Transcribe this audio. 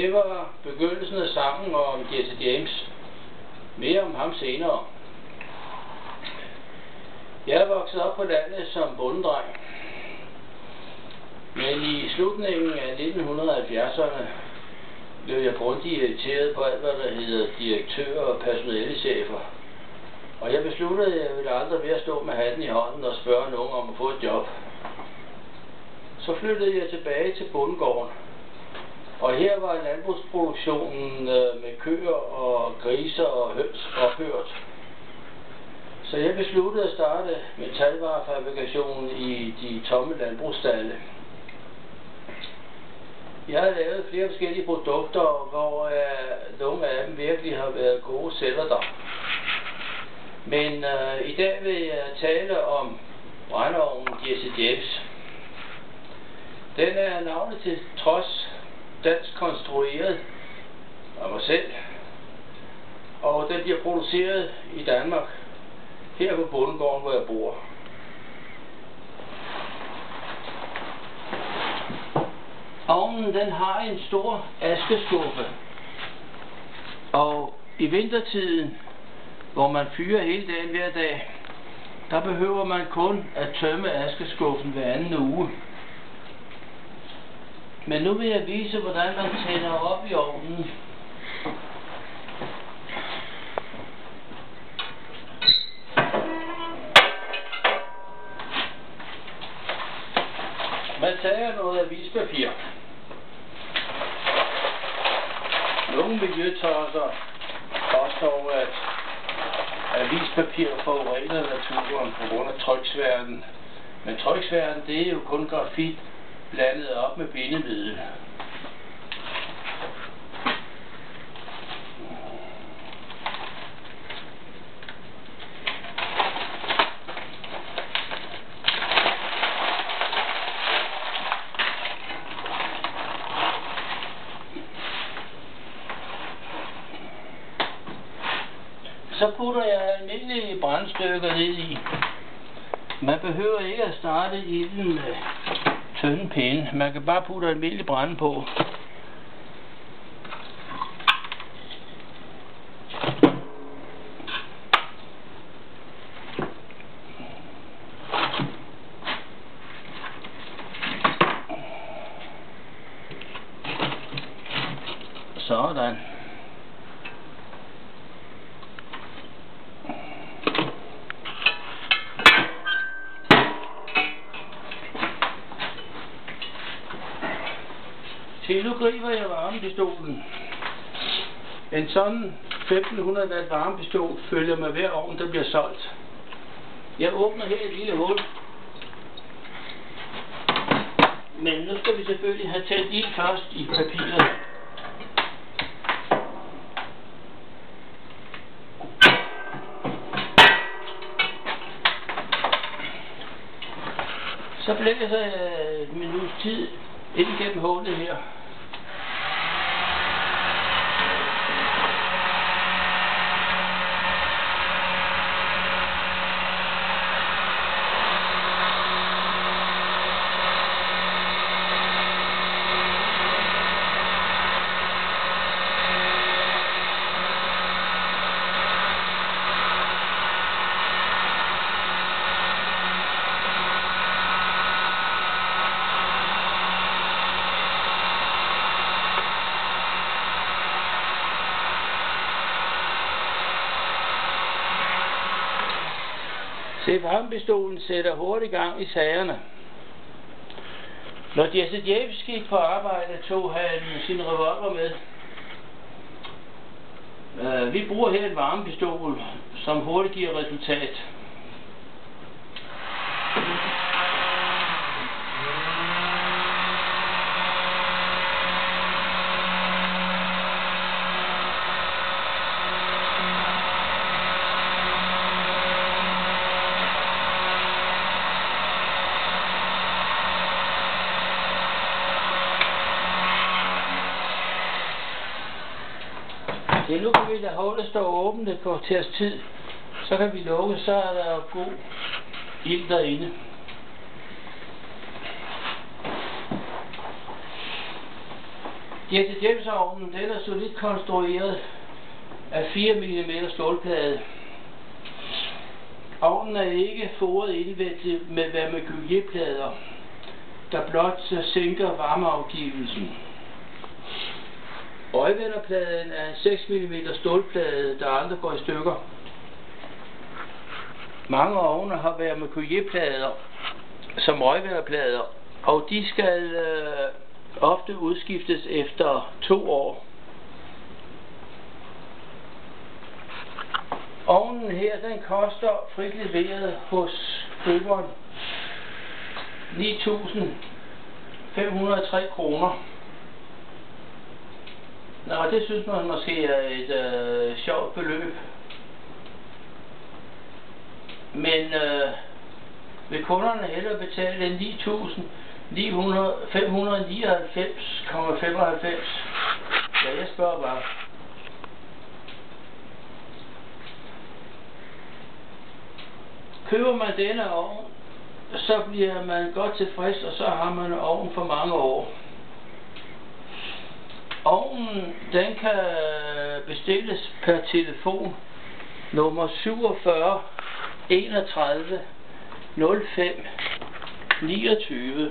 Det var begyndelsen af sangen om Jesse James. Mere om ham senere. Jeg er vokset op på landet som bondedreng. Men i slutningen af 1970'erne blev jeg grundigt irriteret på alt, hvad der hedder direktører og personalechefer. Og jeg besluttede, at jeg ville aldrig mere stå med hatten i hånden og spørge nogen om at få et job. Så flyttede jeg tilbage til bondegården. Og her var landbrugsproduktionen med køer og griser og høns ophørt. Så jeg besluttede at starte metalvarefabrikationen i de tomme landbrugsstalle. Jeg har lavet flere forskellige produkter, hvor nogle af dem virkelig har været gode sælger der. Men i dag vil jeg tale om brændeovnen Jesse James. Den er navnet til trods dansk konstrueret af mig selv, og den bliver produceret i Danmark, her på bondegården, hvor jeg bor. Ovnen den har en stor askeskuffe, og i vintertiden, hvor man fyrer hele dagen hver dag, der behøver man kun at tømme askeskuffen hver anden uge. Men nu vil jeg vise, hvordan man tænder op i ovnen. Man tager noget avispapir. Nogle miljøtosser påstår, at avispapir forurener naturen på grund af tryksværten. Men tryksværten, det er jo kun grafit blandet op med bindemiddel. Så putter jeg almindelige brandstykker ned i. Man behøver ikke at starte ilden med tynde pinde. Man kan bare putte almindelig brænde på. Sådan. Se, nu griber jeg varmepistolen. En sådan 1500 watt varmepistol følger med hver ovn, der bliver solgt. Jeg åbner her et lille hul. Men nu skal vi selvfølgelig have tændt ild først i papiret. Så blæser jeg en minuts tid ind gennem hullet her. Se, varmepistolen sætter hurtigt gang i sagerne. Når Jesse James gik på arbejde, tog han sin revolver med. Vi bruger her en varmepistol, som hurtigt giver resultat. Ja, nu kan vi lade hullet stå åbent et kvarters tid. Så kan vi lukke, så er der god ild derinde. Dirty James ovnen, den er solidt konstrueret af 4 mm stålplade. Ovnen er ikke foret indvendigt med vermiculierplader, der blot sænker varmeafgivelsen. Røgvenderpladen er en 6 mm stålplade, der aldrig går i stykker. Mange ovne har vermiculierplader som røgvenderplader, og de skal ofte udskiftes efter 2 år. Ovnen her, den koster frit leveret hos køberen 9.503 kroner. Nå, det synes man måske er et sjovt beløb. Men vil kunderne hellere betale 9.599,95? Ja, jeg spørger bare. Køber man denne ovn, så bliver man godt tilfreds, og så har man ovnen for mange år. Ovnen, den kan bestilles per telefon nummer 47 31 05 29.